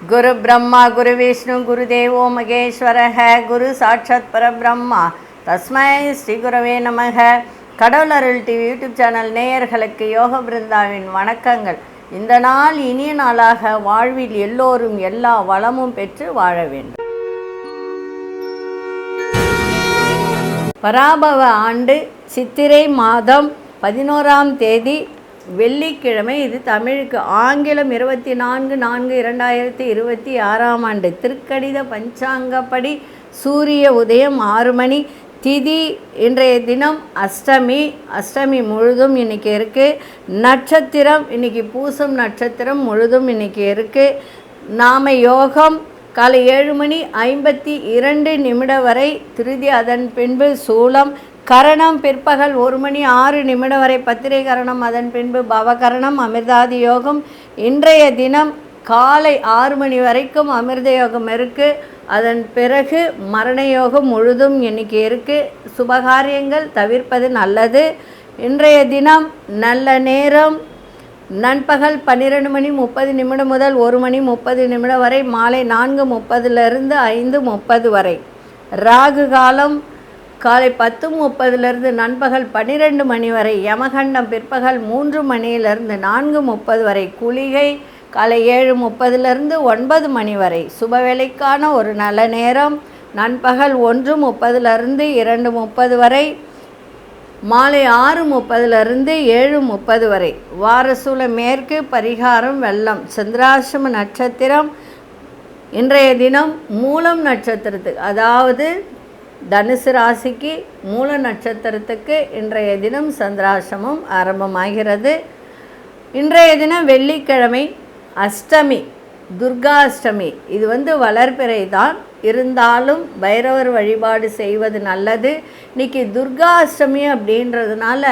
குரு பிரம்மா குரு விஷ்ணு குரு தேவோ மகேஸ்வரஹ குரு சாட்சாத் பரபிரம்மா தஸ்மை ஸ்ரீ குரவே நமக. கடவுள் அருள் டிவி யூடியூப் சேனல் நேயர்களுக்கு யோக பிருந்தாவின் வணக்கங்கள். இந்த நாள் இனிய நாளாக வாழ்வில் எல்லோரும் எல்லா வளமும் பெற்று வாழ வேண்டும். பராபவ ஆண்டு சித்திரை மாதம் 11ஆம் தேதி வெள்ளிக்கிழமை. இது தமிழுக்கு. ஆங்கிலம் 24/4/2026ஆம் ஆண்டு. திருக்கணித பஞ்சாங்கப்படி சூரிய உதயம் 6 மணி. திதி இன்றைய தினம் அஷ்டமி. அஷ்டமி முழுதும் இன்றைக்கி இருக்குது. நட்சத்திரம் இன்றைக்கி பூசம் நட்சத்திரம் முழுதும் இன்றைக்கி இருக்குது. நாம யோகம் காலை 7:52 வரை திருதி, அதன் பின்பு சூலம். கரணம் பிற்பகல் 1:06 வரை பத்திரை கரணம், அதன் பின்பு பவகரணம். அமிர்தாதி யோகம் இன்றைய தினம் காலை 6 மணி வரைக்கும் அமிர்த யோகம் இருக்குது. அதன் பிறகு மரண யோகம் முழுதும் இன்றைக்கி இருக்குது. சுபகாரியங்கள் தவிர்ப்பது நல்லது. இன்றைய தினம் நல்ல நேரம் நண்பகல் 12:30 முதல் 1:30 வரை, மாலை 4:30 5:30 வரை. ராகு காலம் காலை 10:30 நண்பகல் 12 மணி வரை. யமகண்டம் பிற்பகல் 3 மணியிலிருந்து 4:30 வரை. குளிகை காலை 7:30 9 மணி வரை. சுபவேளைக்கான ஒரு நல்ல நேரம் நண்பகல் 1:30 2:30 வரை, மாலை 6:30 7:30 வரை. வாரசூல மேற்கு. பரிகாரம் வெள்ளம். சந்திராசிரம நட்சத்திரம் இன்றைய தினம் மூலம் நட்சத்திரத்துக்கு, அதாவது தனுசு ராசிக்கு மூல நட்சத்திரத்துக்கு இன்றைய தினம் சந்திராசிரமம் ஆரம்பமாகிறது. இன்றைய தினம் வெள்ளிக்கிழமை அஷ்டமி, துர்கா அஷ்டமி. இது வளர்பிறை தான், இருந்தாலும் பைரவர் வழிபாடு செய்வது நல்லது. இன்றைக்கி துர்கா அஷ்டமி அப்படின்றதுனால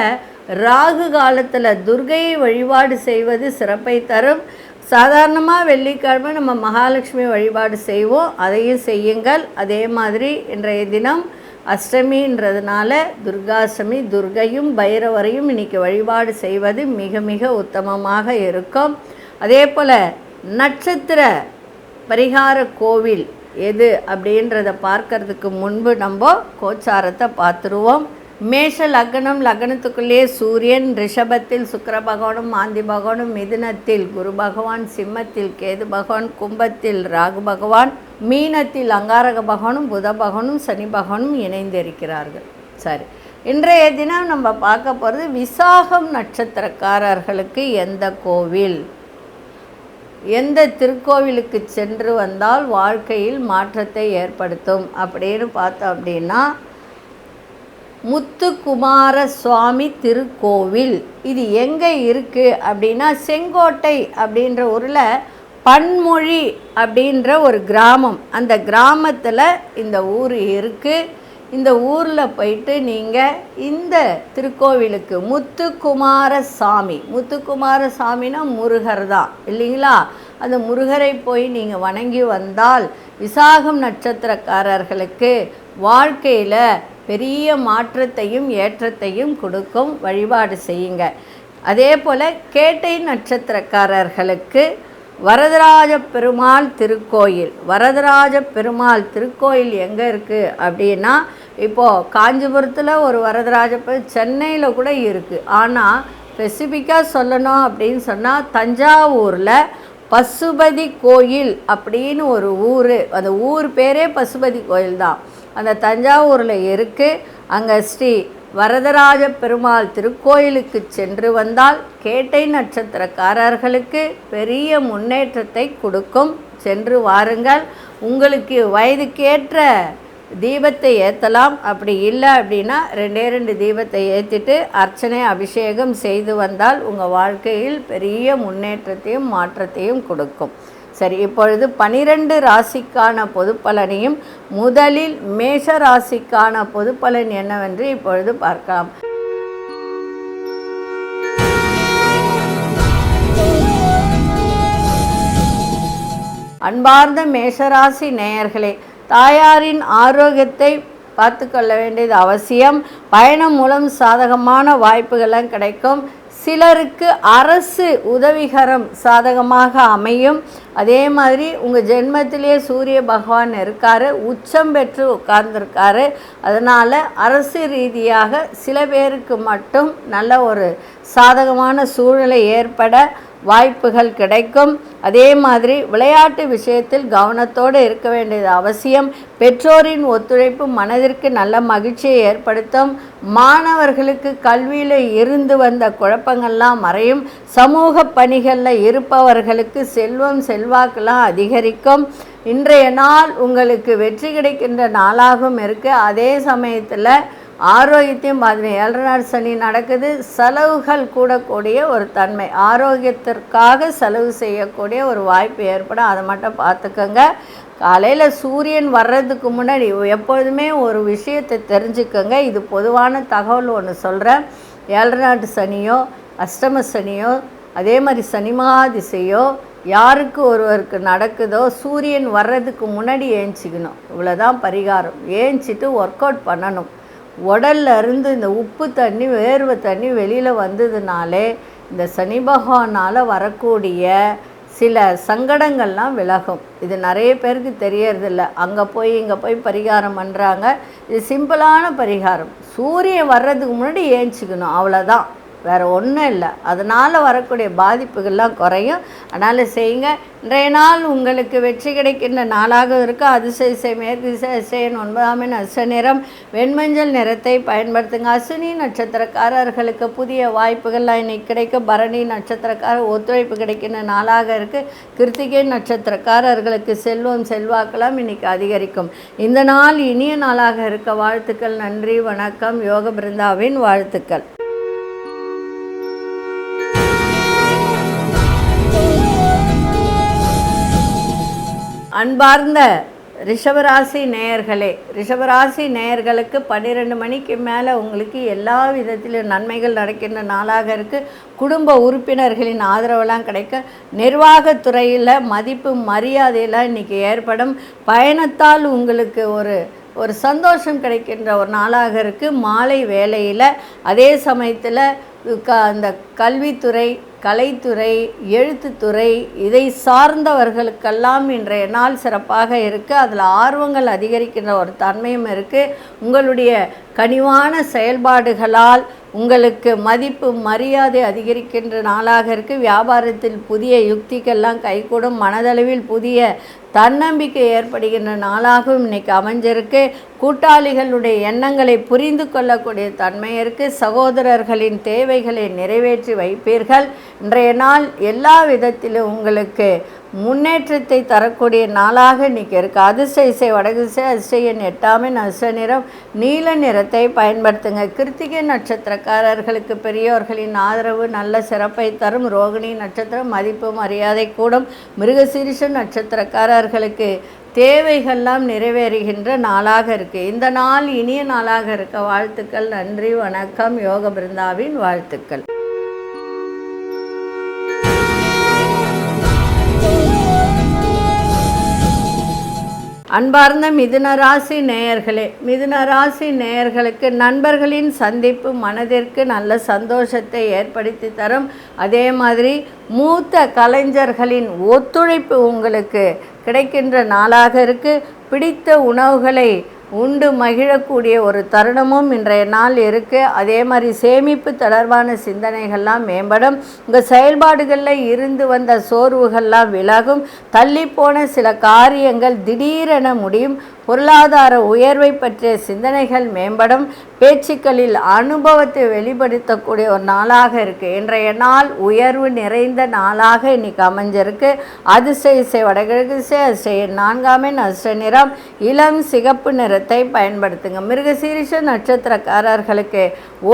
ராகு காலத்தில் துர்கையை வழிபாடு செய்வது சிறப்பை தரும். சாதாரணமாக வெள்ளிக்கிழமை நம்ம மகாலட்சுமி வழிபாடு செய்வோம், அதையும் செய்யுங்கள். அதே மாதிரி இன்றைய தினம் அஷ்டமின்றதுனால துர்காஷ்டமி, துர்கையும் பைரவரையும் இன்றைக்கி வழிபாடு செய்வது மிக மிக உத்தமமாக இருக்கும். அதே போல் நட்சத்திர பரிகார கோவில் எது அப்படின்றத பார்க்கறதுக்கு முன்பு நம்ம கோச்சாரத்தை பார்த்துருவோம். மேஷ லக்னம், லக்னத்துக்குள்ளே சூரியன். ரிஷபத்தில் சுக்கிர பகவானும் மாந்தி பகவானும். மிதுனத்தில் குரு பகவான். சிம்மத்தில் கேது பகவான். கும்பத்தில் ராகு பகவான். மீனத்தில் அங்காரக பகவானும் புத பகவானும் சனி பகவானும் இணைந்திருக்கிறார்கள். சரி, இன்றைய தினம் நம்ம பார்க்க போகிறது விசாகம் நட்சத்திரக்காரர்களுக்கு எந்த கோவில், எந்த திருக்கோவிலுக்கு சென்று வந்தால் வாழ்க்கையில் மாற்றத்தை ஏற்படுத்தும் அப்படின்னு பார்த்தோம் அப்படின்னா, முத்துக்குமார சுவாமி திருக்கோவில். இது எங்கே இருக்குது அப்படின்னா, செங்கோட்டை அப்படின்ற ஊரில் பன்மொழி அப்படின்ற ஒரு கிராமம். அந்த கிராமத்தில் இந்த ஊர் இருக்குது. இந்த ஊரில் போயிட்டு நீங்கள் இந்த திருக்கோவிலுக்கு முத்துக்குமார சாமி, முத்துக்குமார சாமினா முருகர் தான் இல்லைங்களா, அந்த முருகரை போய் நீங்கள் வணங்கி வந்தால் விசாகம் நட்சத்திரக்காரர்களுக்கு வாழ்க்கையில் பெரிய மாற்றத்தையும் ஏற்றத்தையும் கொடுக்கும். வழிபாடு செய்யுங்க. அதே போல் கேட்டை நட்சத்திரக்காரர்களுக்கு வரதராஜ பெருமாள் திருக்கோயில். வரதராஜ பெருமாள் திருக்கோயில் எங்கே இருக்குது அப்படின்னா, இப்போது காஞ்சிபுரத்தில் ஒரு வரதராஜ சென்னையில் கூட இருக்குது. ஆனால் ஸ்பெசிஃபிக்காக சொல்லணும் அப்படின்னு சொன்னால், தஞ்சாவூரில் பசுபதி கோயில் அப்படின்னு ஒரு ஊர், அந்த ஊர் பேரே பசுபதி கோயில் தான், அந்த தஞ்சாவூரில் இருக்குது. அங்கே ஸ்ரீ வரதராஜ பெருமாள் திருக்கோயிலுக்கு சென்று வந்தால் கேட்டை நட்சத்திரக்காரர்களுக்கு பெரிய முன்னேற்றத்தை கொடுக்கும். சென்று வாருங்கள். உங்களுக்கு வயதுக்கேற்ற தீபத்தை ஏற்றலாம். அப்படி இல்லை அப்படின்னா 2 தீபத்தை ஏற்றிட்டு அர்ச்சனை அபிஷேகம் செய்து வந்தால் உங்கள் வாழ்க்கையில் பெரிய முன்னேற்றத்தையும் மாற்றத்தையும் கொடுக்கும். சரி, இப்பொழுது 12 ராசிக்கான பொது பலனையும், முதலில் மேஷ ராசிக்கான பொது பலன் என்னவென்று இப்பொழுது பார்க்கலாம். அன்பார்ந்த மேஷராசி நேயர்களே, தாயாரின் ஆரோக்கியத்தை பார்த்து கொள்ள வேண்டியது அவசியம். பயணம் மூலம் சாதகமான வாய்ப்புகளும் கிடைக்கும். சிலருக்கு அரசு உதவிகரம் சாதகமாக அமையும். அதே மாதிரி உங்கள் ஜென்மத்திலே சூரிய பகவான் இருக்கார், உச்சம் பெற்று உட்கார்ந்துருக்காரு. அதனால் அரசு ரீதியாக சில பேருக்கு மட்டும் நல்ல ஒரு சாதகமான சூழ்நிலை ஏற்பட வாய்ப்புகள் கிடைக்கும். அதே மாதிரி விளையாட்டு விஷயத்தில் கவனத்தோடு இருக்க வேண்டியது அவசியம். பெற்றோரின் ஒத்துழைப்பு மனதிற்கு நல்ல மகிழ்ச்சியை ஏற்படுத்தும். மாணவர்களுக்கு கல்வியில் இருந்து வந்த குழப்பங்கள்லாம் மறையும். சமூக பணிகளில் இருப்பவர்களுக்கு செல்வம் செல்வாக்கெல்லாம் அதிகரிக்கும். இன்றைய நாள் உங்களுக்கு வெற்றி கிடைக்கின்ற நாளாகவும் இருக்குது. அதே சமயத்தில் ஆரோக்கியத்தையும் பார்த்தீங்கன்னா 7 நாள் சனி நடக்குது. செலவுகள் கூடக்கூடிய ஒரு தன்மை, ஆரோக்கியத்திற்காக செலவு செய்யக்கூடிய ஒரு வாய்ப்பு ஏற்படும். அதை மட்டும் பார்த்துக்கோங்க. காலையில் சூரியன் வர்றதுக்கு முன்னாடி எப்பொழுதுமே ஒரு விஷயத்தை தெரிஞ்சுக்கோங்க. இது பொதுவான தகவல் ஒன்று சொல்கிறேன். 7 நாட்டு சனியோ அஷ்டம சனியோ அதே மாதிரி சனி மகாதிசையோ யாருக்கு ஒருவருக்கு நடக்குதோ சூரியன் வர்றதுக்கு முன்னாடி ஏஞ்சிக்கணும். இவ்வளோதான் பரிகாரம். ஏஞ்சிட்டு ஒர்க் அவுட் பண்ணணும். உடல்ல இருந்து இந்த உப்பு தண்ணி வேர்வை தண்ணி வெளியில் வந்ததுனாலே இந்த சனி பகவானால் வரக்கூடிய சில சங்கடங்கள்லாம் விலகும். இது நிறைய பேருக்கு தெரியறதில்ல. அங்கே போய் இங்கே போய் பரிகாரம் பண்ணுறாங்க. இது சிம்பிளான பரிகாரம். சூரியன் வர்றதுக்கு முன்னாடி ஏஞ்சிக்கணும், அவ்வளோதான், வேறு ஒன்றும் இல்லை. அதனால் வரக்கூடிய பாதிப்புகள்லாம் குறையும். அதனால் செய்யுங்க. இன்றைய நாள் உங்களுக்கு வெற்றி கிடைக்கின்ற நாளாக இருக்குது. அதிசய மேற்கு திசை அதிசயன் 9ஆம் எண் அச நிறம் வெண்மஞ்சள் நிறத்தை பயன்படுத்துங்க. அஸ்வினி நட்சத்திரக்காரர்களுக்கு புதிய வாய்ப்புகள்லாம் இன்றைக்கி கிடைக்கும். பரணி நட்சத்திரக்காரர் ஒத்துழைப்பு கிடைக்கின்ற நாளாக இருக்குது. கிருத்திகை நட்சத்திரக்காரர்களுக்கு செல்வம் செல்வாக்கெல்லாம் இன்றைக்கி அதிகரிக்கும். இந்த நாள் இனிய நாளாக இருக்க வாழ்த்துக்கள். நன்றி, வணக்கம். யோக பிருந்தாவின் வாழ்த்துக்கள். அன்பார்ந்த ரிஷபராசி நேயர்களே, ரிஷபராசி நேயர்களுக்கு 12 மணிக்கு மேலே உங்களுக்கு எல்லா விதத்திலும் நன்மைகள் நடக்கின்ற நாளாக இருக்குது. குடும்ப உறுப்பினர்களின் ஆதரவெல்லாம் கிடைக்க, நிர்வாகத்துறையில் மதிப்பு மரியாதையெல்லாம் இன்றைக்கி ஏற்படும். பயணத்தால் உங்களுக்கு ஒரு சந்தோஷம் கிடைக்கின்ற ஒரு நாளாக இருக்குது. மாலை வேளையில் அதே சமயத்தில் அந்த கல்வித்துறை, கலைத்துறை, எழுத்துத்துறை இதை சார்ந்தவர்களுக்கெல்லாம் இன்றைய நாள் சிறப்பாக இருக்குது. அதில் ஆர்வங்கள் அதிகரிக்கின்ற ஒரு தன்மையும் இருக்குது. உங்களுடைய கனிவான செயல்பாடுகளால் உங்களுக்கு மதிப்பு மரியாதை அதிகரிக்கின்ற நாளாக இருக்குது. வியாபாரத்தில் புதிய யுக்திகள்லாம் கைகூடும். மனதளவில் புதிய தன்னம்பிக்கை ஏற்படுகின்ற நாளாகவும் இன்றைக்கி அமைஞ்சிருக்கு. கூட்டாளிகளுடைய எண்ணங்களை புரிந்து கொள்ளக்கூடிய தன்மை இருக்குது. சகோதரர்களின் தேவைகளை நிறைவேற்றி வைப்பீர்கள். இன்றைய நாள் எல்லா விதத்திலும் உங்களுக்கு முன்னேற்றத்தை தரக்கூடிய நாளாக இன்றைக்கி இருக்குது. அதிர்ஷ்ட இசை வடதிசை, அதிர்ஷ்ட எண் 8ஆம் எண் அச நிறம் நீல நிறத்தை பயன்படுத்துங்க. கிருத்திகை நட்சத்திரக்காரர்களுக்கு பெரியோர்களின் ஆதரவு நல்ல சிறப்பை தரும். ரோகிணி நட்சத்திரம் மதிப்பு மரியாதை கூடும். மிருகசீரிஷ நட்சத்திரக்காரர்களுக்கு தேவைகள்லாம் நிறைவேறுகின்ற நாளாக இருக்குது. இந்த நாள் இனிய நாளாக இருக்க வாழ்த்துக்கள். நன்றி, வணக்கம். யோக பிருந்தாவின் வாழ்த்துக்கள். அன்பார்ந்த மிதுன ராசி நேயர்களே, மிதுன ராசி நேயர்களுக்கு நண்பர்களின் சந்திப்பு மனதிற்கு நல்ல சந்தோஷத்தை ஏற்படுத்தி தரும். அதே மாதிரி மூத்த கலைஞர்களின் ஒத்துழைப்பு உங்களுக்கு கிடைக்கின்ற நாளாக இருக்குது. பிடித்த உணவுகளை உண்டு மகிழக்கூடிய ஒரு தருணமும் இன்றைய நாள் இருக்குது. அதே மாதிரி சேமிப்பு தொடர்பான சிந்தனைகள்லாம் மேம்படும். உங்கள் செயல்பாடுகளில் இருந்து வந்த சோர்வுகள்லாம் விலகும். தள்ளிப்போன சில காரியங்கள் திடீரென முடியும். பொருளாதார உயர்வை பற்றிய சிந்தனைகள் மேம்படும். பேச்சுக்களில் அனுபவத்தை வெளிப்படுத்தக்கூடிய ஒரு நாளாக இருக்குது. இன்றைய நாள் உயர்வு நிறைந்த நாளாக இன்றைக்கி அமைஞ்சிருக்கு. அதிர்ஷ்ட இசை வடகிழக்கு திசை, அதிர்ஷ்ட எண் 4ஆம் எண் அதிர்ஷ்ட நிறம் இளம் சிகப்பு நிறத்தை பயன்படுத்துங்க. மிருகசீரிஷ நட்சத்திரக்காரர்களுக்கு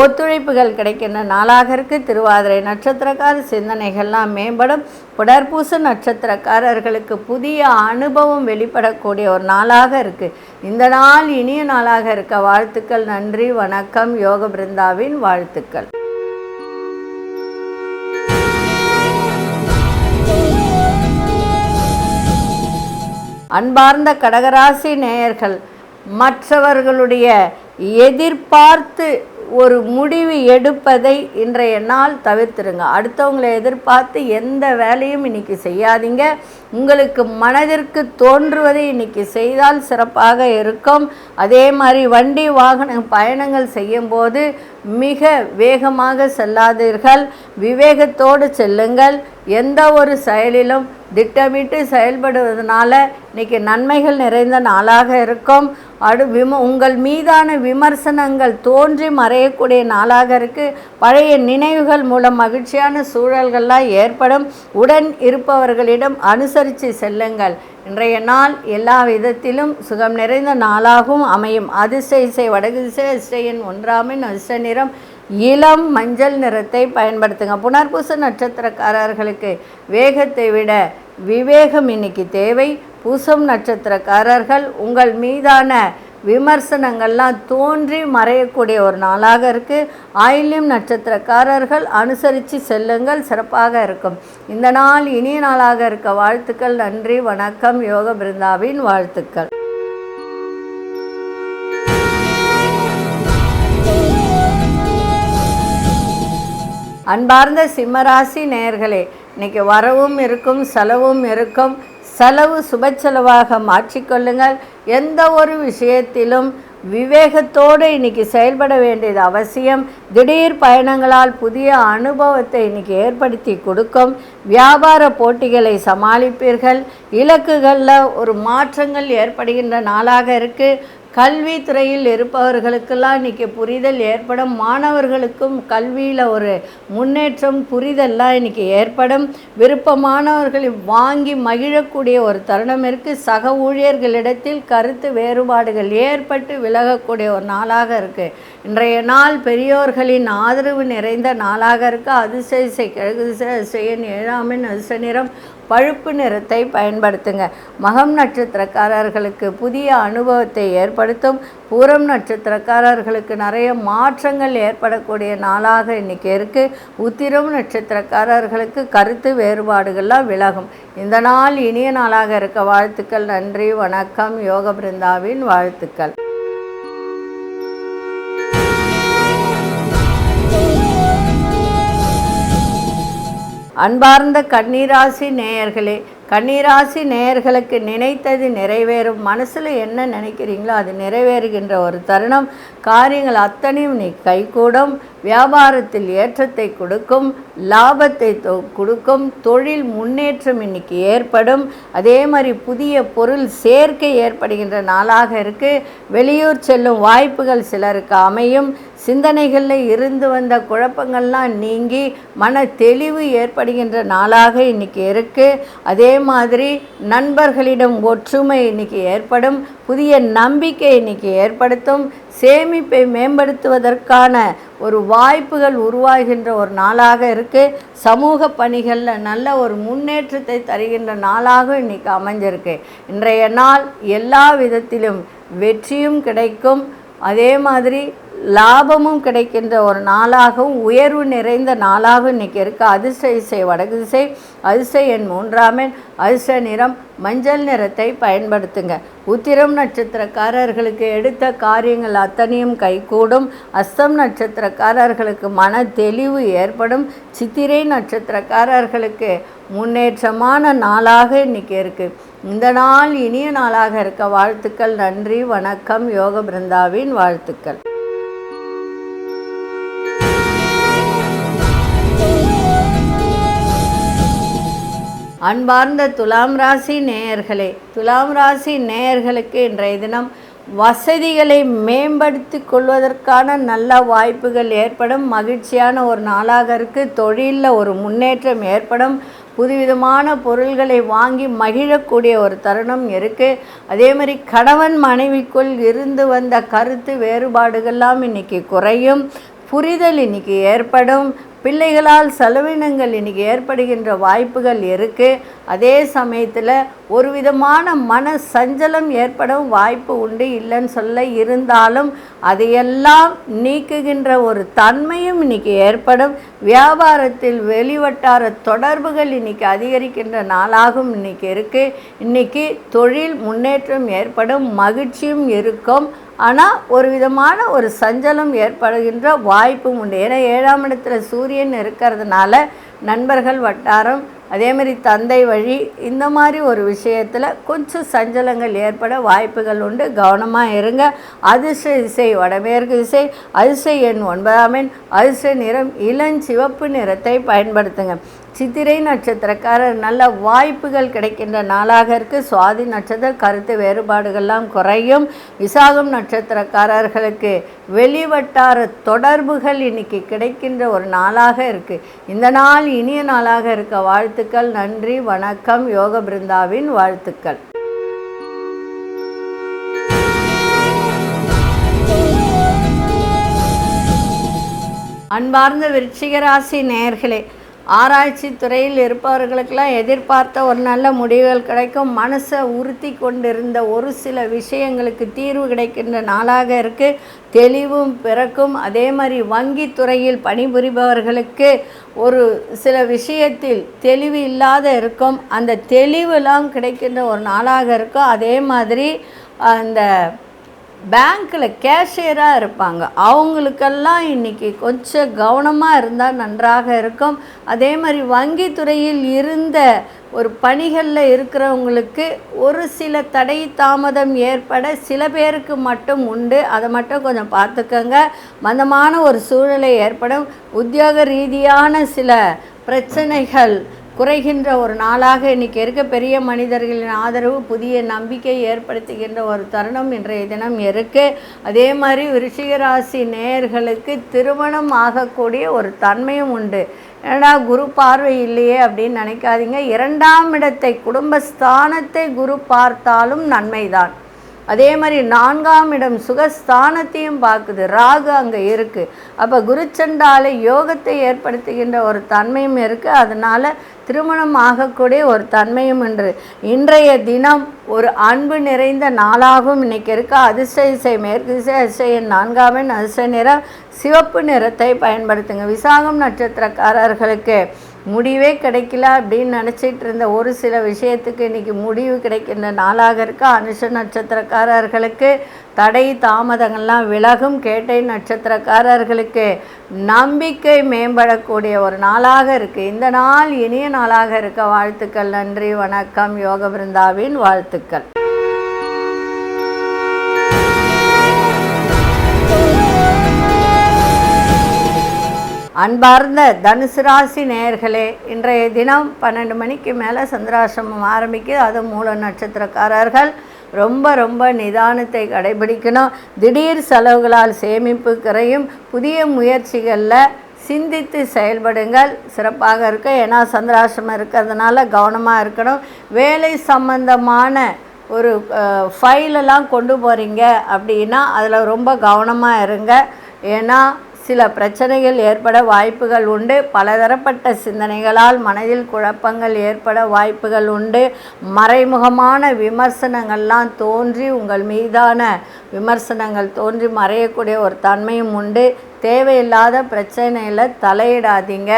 ஒத்துழைப்புகள் கிடைக்கின்ற நாளாக இருக்குது. திருவாதிரை நட்சத்திரக்கார சிந்தனைகள்லாம் மேம்படும். புனர்பூச நட்சத்திரக்காரர்களுக்கு புதிய அனுபவம் வெளிப்படக்கூடிய ஒரு நாளாக இருக்குது. இந்த நாள் இனிய நாளாக இருக்க வாழ்த்துக்கள். நன்றி, வணக்கம். யோக பிருந்தாவின் வாழ்த்துக்கள். அன்பார்ந்த கடகராசி நேயர்கள், மற்றவர்களுடைய எதிர்பார்த்து ஒரு முடிவு எடுப்பதை இன்றைய நாள் தவிர்த்துருங்க. அடுத்தவங்களை எதிர்பார்த்து எந்த வேலையும் இன்றைக்கி செய்யாதீங்க. உங்களுக்கு மனதிற்கு தோன்றுவதை இன்றைக்கி செய்தால் சிறப்பாக இருக்கும். அதே மாதிரி வண்டி வாகன பயணங்கள் செய்யும்போது மிக வேகமாக செல்லாதீர்கள், விவேகத்தோடு செல்லுங்கள். எந்த ஒரு செயலிலும் திட்டமிட்டு செயல்படுவதனால இன்றைக்கி நன்மைகள் நிறைந்த நாளாக இருக்கும். உங்கள் மீதான விமர்சனங்கள் தோன்றி மறையக்கூடிய நாளாக இருக்குது. பழைய நினைவுகள் மூலம் மகிழ்ச்சியான சூழல்கள்லாம் ஏற்படும். உடன் இருப்பவர்களிடம் அனுசரித்து செல்லுங்கள். இன்றைய நாள் எல்லா விதத்திலும் சுகம் நிறைந்த நாளாகவும் அமையும். அதிர்ஷ்ட இசை வடக்கு திசை, அதிர்ஷ்ட எண் 1 அதிர்ஷ்ட நிறம் இளம் மஞ்சள் நிறத்தை பயன்படுத்துங்க. புனர்பூச நட்சத்திரக்காரர்களுக்கு வேகத்தை விட விவேகம் இன்னைக்கு தேவை. பூசம் நட்சத்திரக்காரர்கள் உங்கள் மீதான விமர்சனங்கள்லாம் தோன்றி மறையக்கூடிய ஒரு நாளாக இருக்குது. ஆயில்யம் நட்சத்திரக்காரர்கள் அனுசரித்து செல்லுங்கள், சிறப்பாக இருக்கும். இந்த நாள் இனிய நாளாக இருக்க வாழ்த்துக்கள். நன்றி, வணக்கம். யோக பிருந்தாவின் வாழ்த்துக்கள். அன்பார்ந்த சிம்மராசி நேயர்களே, இன்றைக்கி வரவும் இருக்கும், செலவும் இருக்கும். செலவு சுப செலவாக மாற்றிக்கொள்ளுங்கள். எந்த ஒரு விஷயத்திலும் விவேகத்தோடு இன்றைக்கி செயல்பட வேண்டியது அவசியம். திடீர் பயணங்களால் புதிய அனுபவத்தை இன்றைக்கி ஏற்படுத்தி கொடுக்கும். வியாபார போட்டிகளை சமாளிப்பீர்கள். இலக்குகளில் ஒரு மாற்றங்கள் ஏற்படுகின்ற நாளாக இருக்குது. கல்வித்துறையில் இருப்பவர்களுக்கெல்லாம் இன்றைக்கி புரிதல் ஏற்படும். மாணவர்களுக்கும் கல்வியில் ஒரு முன்னேற்றம் புரிதல்லாம் இன்றைக்கி ஏற்படும். விருப்பமானவர்களை வாங்கி மகிழக்கூடிய ஒரு தருணம் இருக்குது. சக ஊழியர்களிடத்தில் கருத்து வேறுபாடுகள் ஏற்பட்டு விலகக்கூடிய ஒரு நாளாக இருக்குது. இன்றைய நாள் பெரியோர்களின் ஆதரவு நிறைந்த நாளாக இருக்குது. அதிர்ஷ்ட இசை கிழக்கு திசை, அதிர்ஷ்ட எண் 7 அதிர்ஷ்ட நிறம் பழுப்பு நிறத்தை பயன்படுத்துங்க. மகம் நட்சத்திரக்காரர்களுக்கு புதிய அனுபவத்தை ஏற்படுத்தும். பூரம் நட்சத்திரக்காரர்களுக்கு நிறைய மாற்றங்கள் ஏற்படக்கூடிய நாளாக இன்றைக்கி இருக்குது. உத்திரம் நட்சத்திரக்காரர்களுக்கு கருத்து வேறுபாடுகள்லாம் விலகும். இந்த நாள் இனிய நாளாக இருக்க வாழ்த்துக்கள். நன்றி, வணக்கம். யோக பிருந்தாவின் வாழ்த்துக்கள். அன்பார்ந்த கன்னிராசி நேயர்களே, கன்னிராசி நேயர்களுக்கு நினைத்தது நிறைவேறும். மனசில் என்ன நினைக்கிறீங்களோ அது நிறைவேறுகின்ற ஒரு தருணம். காரியங்கள் அத்தனையும் நீ கைகூடும். வியாபாரத்தில் ஏற்றத்தை கொடுக்கும், லாபத்தை கொடுக்கும். தொழில் முன்னேற்றம் இன்னைக்கு ஏற்படும். அதே மாதிரி புதிய பொருள் சேர்க்கை ஏற்படுகின்ற நாளாக இருக்குது. வெளியூர் செல்லும் வாய்ப்புகள் சிலருக்கு அமையும். சிந்தனைகளில் இருந்து வந்த குழப்பங்கள்லாம் நீங்கி மன தெளிவு ஏற்படுகின்ற நாளாக இன்றைக்கி இருக்குது. அதே மாதிரி நண்பர்களிடம் ஒற்றுமை இன்றைக்கி ஏற்படும். புதிய நம்பிக்கை இன்றைக்கி ஏற்படுத்தும். சேமிப்பை மேம்படுத்துவதற்கான ஒரு வாய்ப்புகள் உருவாகின்ற ஒரு நாளாக இருக்குது. சமூக பணிகளில் நல்ல ஒரு முன்னேற்றத்தை தருகின்ற நாளாக இன்றைக்கி அமைஞ்சிருக்கு. இன்றைய நாள் எல்லா விதத்திலும் வெற்றியும் கிடைக்கும். அதே மாதிரி லாபமும் கிடைக்கின்ற ஒரு நாளாகவும் உயர்வு நிறைந்த நாளாகவும் இன்றைக்கி இருக்குது. அதிர்ஷ்ட இசை வடக்கு திசை, அதிர்ஷ்ட எண் 3 அதிர்ஷ்ட நிறம் மஞ்சள் நிறத்தை பயன்படுத்துங்க. உத்திரம் நட்சத்திரக்காரர்களுக்கு எடுத்த காரியங்கள் அத்தனையும் கைகூடும். அஸ்தம் நட்சத்திரக்காரர்களுக்கு மன தெளிவு ஏற்படும். சித்திரை நட்சத்திரக்காரர்களுக்கு முன்னேற்றமான நாளாக இன்றைக்கி இருக்குது. இந்த நாள் இனிய நாளாக இருக்க வாழ்த்துக்கள். நன்றி, வணக்கம். யோக பிருந்தாவின் வாழ்த்துக்கள். அன்பார்ந்த துலாம் ராசி நேயர்களே, துலாம் ராசி நேயர்களுக்கு இன்றைய தினம் வசதிகளை மேம்படுத்தி கொள்வதற்கான நல்ல வாய்ப்புகள் ஏற்படும். மகிழ்ச்சியான ஒரு நாளாக இருக்குது. தொழிலில் ஒரு முன்னேற்றம் ஏற்படும். புதுவிதமான பொருள்களை வாங்கி மகிழக்கூடிய ஒரு தருணம் இருக்குது. அதே மாதிரி கணவன் மனைவிக்குள் இருந்து வந்த கருத்து வேறுபாடுகள்லாம் இன்றைக்கி குறையும். புரிதல் இன்றைக்கி ஏற்படும். பிள்ளைகளால் செலவினங்கள் இன்றைக்கி ஏற்படுகின்ற வாய்ப்புகள் இருக்குது. அதே சமயத்தில் ஒரு விதமான மன சஞ்சலம் ஏற்படும் வாய்ப்பு உண்டு, இல்லைன்னு சொல்ல. இருந்தாலும் அதையெல்லாம் நீக்குகின்ற ஒரு தன்மையும் இன்றைக்கி ஏற்படும். வியாபாரத்தில் வெளிவட்டார தொடர்புகள் இன்றைக்கி அதிகரிக்கின்ற நாளாகவும் இன்றைக்கி இருக்குது. இன்றைக்கி தொழில் முன்னேற்றம் ஏற்படும். மகிழ்ச்சியும் இருக்கும். ஆனால் ஒரு விதமான ஒரு சஞ்சலம் ஏற்படுகின்ற வாய்ப்பும் உண்டு. ஏன்னா 7ஆம் இடத்துல சூரியன் இருக்கிறதுனால நண்பர்கள் வட்டாரம், அதேமாதிரி தந்தை வழி, இந்த மாதிரி ஒரு விஷயத்தில் கொஞ்சம் சஞ்சலங்கள் ஏற்பட வாய்ப்புகள் உண்டு. கவனமாக இருங்க. அதிர்ஷ்ட திசை வடமேற்கு திசை, அதிர்ஷ்ட எண் 9ஆம் எண், அதிர்ஷ்ட நிறம் இளஞ்சிவப்பு நிறத்தை பயன்படுத்துங்க. சித்திரை நட்சத்திரக்காரர் நல்ல வாய்ப்புகள் கிடைக்கின்ற நாளாக இருக்குது. சுவாதி நட்சத்திர கருத்து வேறுபாடுகள்லாம் குறையும். விசாகம் நட்சத்திரக்காரர்களுக்கு வெளிவட்டார தொடர்புகள் இன்னைக்கு கிடைக்கின்ற ஒரு நாளாக இருக்குது. இந்த நாள் இனிய நாளாக இருக்க வாழ்த்துக்கள். நன்றி, வணக்கம். யோக பிருந்தாவின் வாழ்த்துக்கள். அன்பார்ந்த விருச்சிகராசி நேயர்களே, ஆராய்ச்சி துறையில் இருப்பவர்களுக்கெல்லாம் எதிர்பார்த்த ஒரு நல்ல முடிவுகள் கிடைக்கும். மனசை உறுத்தி கொண்டிருந்த ஒரு சில விஷயங்களுக்கு தீர்வு கிடைக்கின்ற நாளாக இருக்குது. தெளிவும் பிறக்கும். அதே மாதிரி வங்கி துறையில் பணிபுரிபவர்களுக்கு ஒரு சில விஷயத்தில் தெளிவு இல்லாத இருக்கும். அந்த தெளிவெல்லாம் கிடைக்கின்ற ஒரு நாளாக இருக்கும். அதே மாதிரி அந்த பேங்க்கில் கேஷியராக இருப்பாங்க, அவங்களுக்கெல்லாம் இன்றைக்கி கொஞ்சம் கவனமாக இருந்தால் நன்றாக இருக்கும். அதே மாதிரி வங்கி துறையில் இருந்த ஒரு பணிகளில் இருக்கிறவங்களுக்கு ஒரு சில தடை தாமதம் ஏற்பட சில பேருக்கு மட்டும் உண்டு. அதை மட்டும் கொஞ்சம் பார்த்துக்கங்க. மந்தமான ஒரு சூழ்நிலை ஏற்படும். உத்தியோக ரீதியான சில பிரச்சனைகள் குறைகின்ற ஒரு நாளாக இன்றைக்கி இருக்க. பெரிய மனிதர்களின் ஆதரவு புதிய நம்பிக்கை ஏற்படுத்துகின்ற ஒரு தருணம் இன்றைய தினம் இருக்குது. அதே மாதிரி விருச்சிகராசி நேயர்களுக்கு திருமணம் ஆகக்கூடிய ஒரு தன்மையும் உண்டு. ஏன்னா குரு பார்வை இல்லையே அப்படின்னு நினைக்காதீங்க. 2ஆம் இடத்தை, குடும்பஸ்தானத்தை குரு பார்த்தாலும் நன்மைதான். அதே மாதிரி 4ஆம் இடம் சுகஸ்தானத்தையும் பார்க்குது. ராகு அங்கே இருக்குது. அப்போ குருச்சண்டால யோகத்தை ஏற்படுத்துகின்ற ஒரு தன்மையும் இருக்குது. அதனால் திருமணம் ஆகக்கூடிய ஒரு தன்மையும் என்று இன்றைய தினம் ஒரு அன்பு நிறைந்த நாளாகவும் இன்றைக்கி இருக்க. அதிர்ஷ்ட திசை மேற்கு திசை, அதிர்ஷ்ட எண் 4ஆம் எண், அதிர்ஷ்ட நிறம் சிவப்பு நிறத்தை பயன்படுத்துங்க. விசாகம் நட்சத்திரக்காரர்களுக்கு முடிவே கிடைக்கல அப்படின்னு நினச்சிட்டு இருந்த ஒரு சில விஷயத்துக்கு இன்றைக்கி முடிவு கிடைக்கின்ற நாளாக இருக்க. அனுஷ நட்சத்திரக்காரர்களுக்கு தடை தாமதங்கள்லாம் விலகும். கேட்டை நட்சத்திரக்காரர்களுக்கு நம்பிக்கை மேம்படக்கூடிய ஒரு நாளாக இருக்குது. இந்த நாள் இனிய நாளாக இருக்க வாழ்த்துக்கள். நன்றி, வணக்கம். யோக பிருந்தாவின் வாழ்த்துக்கள். அன்பார்ந்த தனுசு ராசி நேயர்களே, இன்றைய தினம் 12 மணிக்கு மேலே சந்திராசிரமம் ஆரம்பிக்குது. அது மூல நட்சத்திரக்காரர்கள் ரொம்ப நிதானத்தை கடைபிடிக்கணும். திடீர் செலவுகளால் சேமிப்பு குறையும். புதிய முயற்சிகளில் சிந்தித்து செயல்படுங்கள், சிறப்பாக இருக்க. ஏன்னா சந்திராசிரமம் இருக்கிறதுனால கவனமாக இருக்கணும். வேலை சம்பந்தமான ஒரு ஃபைலெல்லாம் கொண்டு போகிறீங்க அப்படின்னா அதில் ரொம்ப கவனமாக இருங்க. ஏன்னா சில பிரச்சனைகள் ஏற்பட வாய்ப்புகள் உண்டு. பலதரப்பட்ட சிந்தனைகளால் மனதில் குழப்பங்கள் ஏற்பட வாய்ப்புகள் உண்டு. மறைமுகமான விமர்சனங்கள்லாம் தோன்றி உங்கள் மீதான விமர்சனங்கள் தோன்றி மறையக்கூடிய ஒரு தன்மையும் உண்டு. தேவையில்லாத பிரச்சனையில் தலையிடாதீங்க.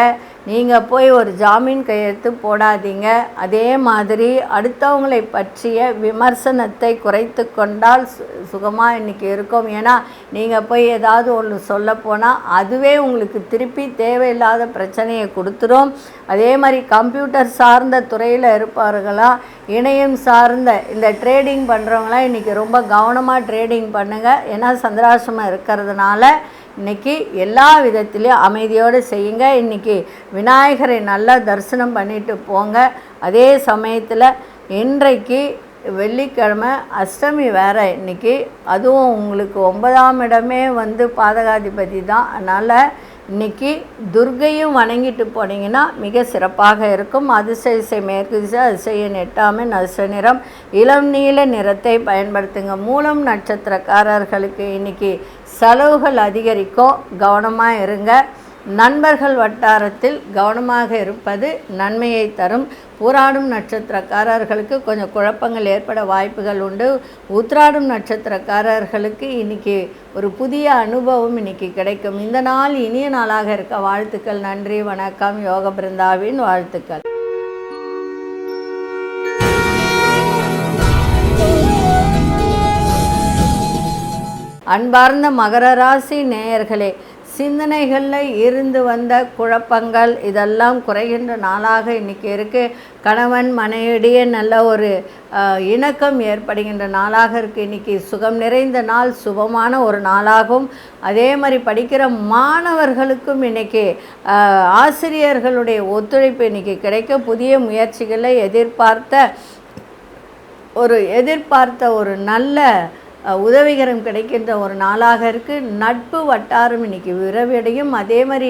நீங்கள் போய் ஒரு ஜாமீன் கையெழுத்து போடாதீங்க. அதே மாதிரி அடுத்தவங்களை பற்றிய விமர்சனத்தை குறைத்து கொண்டால் சுகமாக இன்றைக்கி இருக்கும். ஏன்னா நீங்கள் போய் ஏதாவது ஒன்று சொல்ல போனால் அதுவே உங்களுக்கு திருப்பி தேவையில்லாத பிரச்சனையை கொடுத்துரும். அதே மாதிரி கம்ப்யூட்டர் சார்ந்த துறையில் இருப்பவர்களாம், இணையம் சார்ந்த இந்த ட்ரேடிங் பண்ணுறவங்களாம் இன்றைக்கி ரொம்ப கவனமாக ட்ரேடிங் பண்ணுங்கள். ஏன்னா சந்திராசிரமம் இருக்கிறதுனால இன்றைக்கி எல்லா விதத்துலேயும் அமைதியோடு செய்யுங்க. இன்றைக்கி விநாயகரை நல்லா தரிசனம் பண்ணிட்டு போங்க. அதே சமயத்தில் இன்றைக்கு வெள்ளிக்கிழமை அஷ்டமி வேறு இன்றைக்கி. அதுவும் உங்களுக்கு 9ஆம் இடமே பாதகாதிபதி தான். அதனால் இன்றைக்கி துர்க்கையும் வணங்கிட்டு போனீங்கன்னா மிக சிறப்பாக இருக்கும். அதிர்ஷ்ட திசை மேற்கு திசை, அதிர்ஷ்ட எண் 8ஆம் எண், அதிர்ஷ்ட நிறம் இளம் நீல நிறத்தை பயன்படுத்துங்க. மூலம் நட்சத்திரக்காரர்களுக்கு இன்றைக்கி செலவுகள் அதிகரிக்கும், கவனமாக இருங்க. நண்பர்கள் வட்டாரத்தில் கவனமாக இருப்பது நன்மையை தரும். பூராடும் நட்சத்திரக்காரர்களுக்கு கொஞ்சம் குழப்பங்கள் ஏற்பட வாய்ப்புகள் உண்டு. உத்திராடும் நட்சத்திரக்காரர்களுக்கு இன்றைக்கி ஒரு புதிய அனுபவம் இன்றைக்கி கிடைக்கும். இந்த நாள் இனிய நாளாக இருக்க வாழ்த்துக்கள். நன்றி, வணக்கம். யோக பிருந்தாவின் வாழ்த்துக்கள். அன்பார்ந்த மகர ராசி நேயர்களே, சிந்தனைகளில் இருந்து வந்த குழப்பங்கள் இதெல்லாம் குறைகின்ற நாளாக இன்றைக்கி இருக்குது. கணவன் மனைவிடையே நல்ல ஒரு இணக்கம் ஏற்படுகின்ற நாளாக இருக்குது. இன்றைக்கி சுகம் நிறைந்த நாள், சுபமான ஒரு நாளாகும். அதே மாதிரி படிக்கிற மாணவர்களுக்கும் இன்றைக்கி ஆசிரியர்களுடைய ஒத்துழைப்பு இன்றைக்கி கிடைக்க, புதிய முயற்சிகளை எதிர்பார்த்த ஒரு நல்ல உதவிகரம் கிடைக்கின்ற ஒரு நாளாக இருக்குது. நட்பு வட்டாரம் இன்றைக்கி விரைவடையும். அதே மாதிரி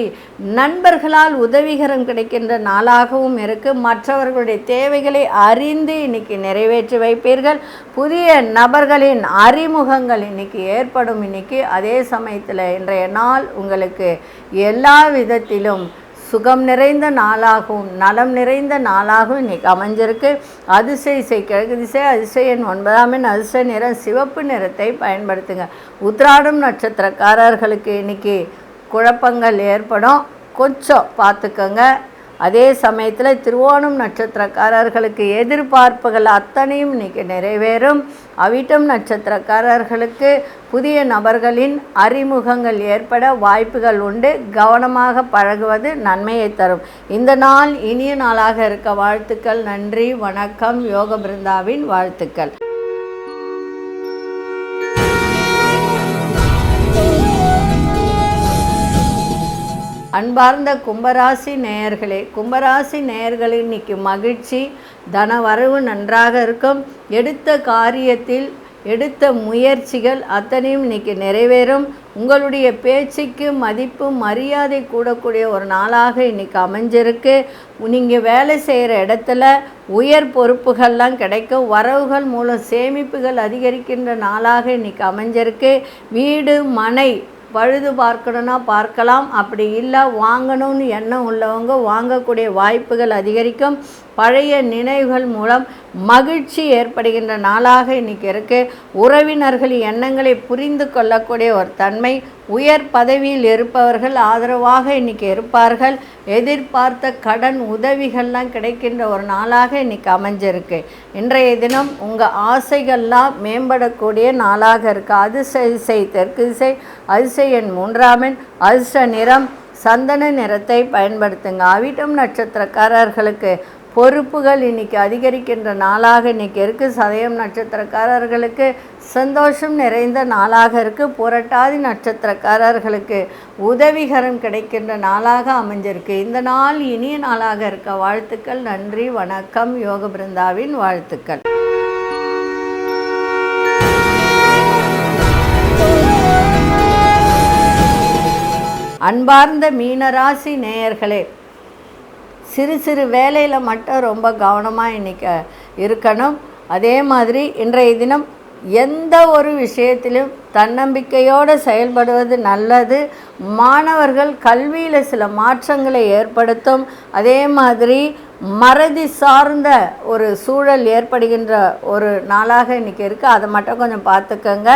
நண்பர்களால் உதவிகரம் கிடைக்கின்ற நாளாகவும் இருக்குது. மற்றவர்களுடைய தேவைகளை அறிந்து இன்றைக்கி நிறைவேற்றி வைப்பீர்கள். புதிய நபர்களின் அறிமுகங்கள் இன்றைக்கி ஏற்படும். இன்றைக்கி அதே சமயத்தில் இன்றைய நாள் உங்களுக்கு எல்லா விதத்திலும் சுகம் நிறைந்த நாளாகவும் நலம் நிறைந்த நாளாகவும் இன்றைக்கி அமைஞ்சிருக்கு. அதிசய கிழக்கு திசை, அதிசய எண் 9ஆம் எண், அதிர்ஷ்ட நிறம் சிவப்பு நிறத்தை பயன்படுத்துங்க. உத்திராடம் நட்சத்திரக்காரர்களுக்கு இன்றைக்கி குழப்பங்கள் ஏற்படும், கொஞ்சம் பார்த்துக்கோங்க. அதே சமயத்தில் திருவோணம் நட்சத்திரக்காரர்களுக்கு எதிர்பார்ப்புகள் அத்தனையும் இன்றைக்கி நிறைவேறும். அவிட்டம் நட்சத்திரக்காரர்களுக்கு புதிய நபர்களின் அறிமுகங்கள் ஏற்பட வாய்ப்புகள் உண்டு. கவனமாக பழகுவது நன்மையை தரும். இந்த நாள் இனிய நாளாக இருக்க வாழ்த்துக்கள். நன்றி, வணக்கம். யோக பிருந்தாவின் வாழ்த்துக்கள். அன்பார்ந்த கும்பராசி நேயர்களே, கும்பராசி நேயர்களின் இன்னைக்கு மகிழ்ச்சி, தனவரவு நன்றாக இருக்கும். எடுத்த காரியத்தில் எடுத்த முயற்சிகள் அத்தனையும் இன்னைக்கு நிறைவேறும். உங்களுடைய பேச்சுக்கு மதிப்பு மரியாதை கூடக்கூடிய ஒரு நாளாக இன்றைக்கி அமைஞ்சிருக்கு. நீங்கள் வேலை செய்கிற இடத்துல உயர் பொறுப்புகள்லாம் கிடைக்கும். வரவுகள் மூலம் சேமிப்புகள் அதிகரிக்கின்ற நாளாக இன்றைக்கி அமைஞ்சிருக்கு. வீடு மனை பழுது பார்க்கணுன்னா பார்க்கலாம், அப்படி இல்லை வாங்கணும்னு எண்ணம் உள்ளவங்க வாங்கக்கூடிய வாய்ப்புகள் அதிகரிக்கும். பழைய நினைவுகள் மூலம் மகிழ்ச்சி ஏற்படுகின்ற நாளாக இன்றைக்கி இருக்குது. உறவினர்கள் எண்ணங்களை புரிந்து கொள்ளக்கூடிய ஒரு தன்மை. உயர் பதவியில் இருப்பவர்கள் ஆதரவாக இன்றைக்கி இருப்பார்கள். எதிர்பார்த்த கடன் உதவிகள்லாம் கிடைக்கின்ற ஒரு நாளாக இன்றைக்கி அமைஞ்சிருக்கு. இன்றைய தினம் உங்கள் ஆசைகள்லாம் மேம்படக்கூடிய நாளாக இருக்குது. அதிசய தெற்கு திசை, அதிசய எண் 3ஆம் எண், அதிர்ஷ்ட நிறம் சந்தன நிறத்தை பயன்படுத்துங்க. அவிட்டம் நட்சத்திரக்காரர்களுக்கு பொறுப்புகள் இன்றைக்கி அதிகரிக்கின்ற நாளாக இன்றைக்கி இருக்குது. சதயம் நட்சத்திரக்காரர்களுக்கு சந்தோஷம் நிறைந்த நாளாக இருக்குது. புரட்டாதி நட்சத்திரக்காரர்களுக்கு உதவிகரம் கிடைக்கின்ற நாளாக அமைஞ்சிருக்கு. இந்த நாள் இனிய நாளாக இருக்க வாழ்த்துக்கள். நன்றி, வணக்கம். யோக பிருந்தாவின் வாழ்த்துக்கள். அன்பார்ந்த மீனராசி நேயர்களே, சிறு சிறு வேலையில் மட்டும் ரொம்ப கவனமாக இன்றைக்கி இருக்கணும். அதே மாதிரி இன்றைய தினம் எந்த ஒரு விஷயத்திலும் தன்னம்பிக்கையோடு செயல்படுவது நல்லது. மாணவர்கள் கல்வியில் சில மாற்றங்களை ஏற்படுத்தும். அதே மாதிரி மறதி சார்ந்த ஒரு சூழல் ஏற்படுகின்ற ஒரு நாளாக இன்றைக்கி இருக்குது. அதை மட்டும் கொஞ்சம் பார்த்துக்கோங்க.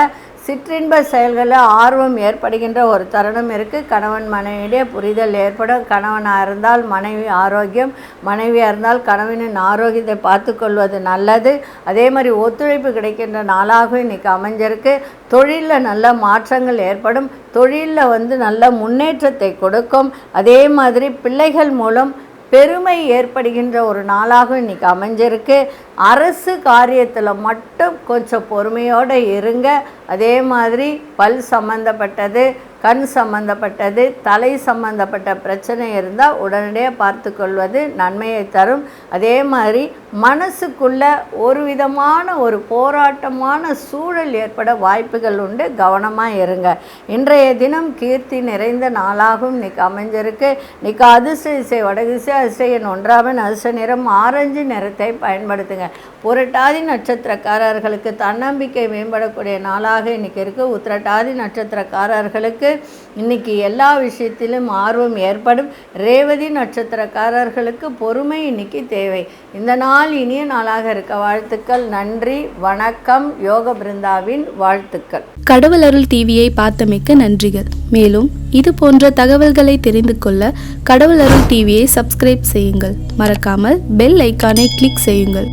சிற்றின்ப செயல்களில் ஆர்வம் ஏற்படுகின்ற ஒரு தருணம் இருக்குது. கணவன் மனைவியிடையே புரிதல் ஏற்படும். கணவனாக இருந்தால் மனைவி ஆரோக்கியம், மனைவியாக இருந்தால் கணவனின் ஆரோக்கியத்தை பார்த்து கொள்வது நல்லது. அதே மாதிரி ஒத்துழைப்பு கிடைக்கின்ற நாளாகவும் இன்றைக்கி அமைஞ்சிருக்கு. தொழிலில் நல்ல மாற்றங்கள் ஏற்படும். தொழிலில் நல்ல முன்னேற்றத்தை கொடுக்கும். அதே மாதிரி பிள்ளைகள் மூலம் பெருமை ஏற்படுகின்ற ஒரு நாளாக இன்றைக்கி அமைஞ்சிருக்கு. அரசு காரியத்தில் மட்டும் கொஞ்சம் பொறுமையோடு இருங்க. அதே மாதிரி பல் சம்பந்தப்பட்டது, கண் சம்பந்தப்பட்டது, தலை சம்பந்தப்பட்ட பிரச்சனை இருந்தால் உடனடியாக பார்த்து கொள்வது நன்மையை தரும். அதே மாதிரி மனசுக்குள்ள ஒரு விதமான ஒரு போராட்டமான சூழல் ஏற்பட வாய்ப்புகள் உண்டு. கவனமாக இருங்க. இன்றைய தினம் கீர்த்தி நிறைந்த நாளாகவும் இன்றைக்கி அமைஞ்சிருக்கு. இன்றைக்கி அதிசய வடதிசை, அதிசய எண் 1ஆம் எண், அதிர்ஷ்ட நிறம் ஆரஞ்சு நிறத்தை பயன்படுத்துங்க. புரட்டாதி நட்சத்திரக்காரர்களுக்கு தன்னம்பிக்கை மேம்படக்கூடிய நாளாக இன்றைக்கி இருக்குது. உத்திரட்டாதி நட்சத்திரக்காரர்களுக்கு இன்னைக்கு எல்லா விஷயத்திலும் ஆர்வம் ஏற்படும். ரேவதி நட்சத்திரக்காரர்களுக்கு பொறுமை இன்னைக்கு தேவை. இந்த நாள் இனிய நாளாக இருக்க வாழ்த்துக்கள். நன்றி, வணக்கம். யோக பிருந்தாவின் வாழ்த்துக்கள். கடவுள் அருள் டிவியை பார்த்தமைக்க நன்றிகள். மேலும் இது போன்ற தகவல்களை தெரிந்து கொள்ள கடவுள் அருள் டிவியை சப்ஸ்கிரைப் செய்யுங்கள். மறக்காமல் பெல் ஐக்கானை கிளிக் செய்யுங்கள்.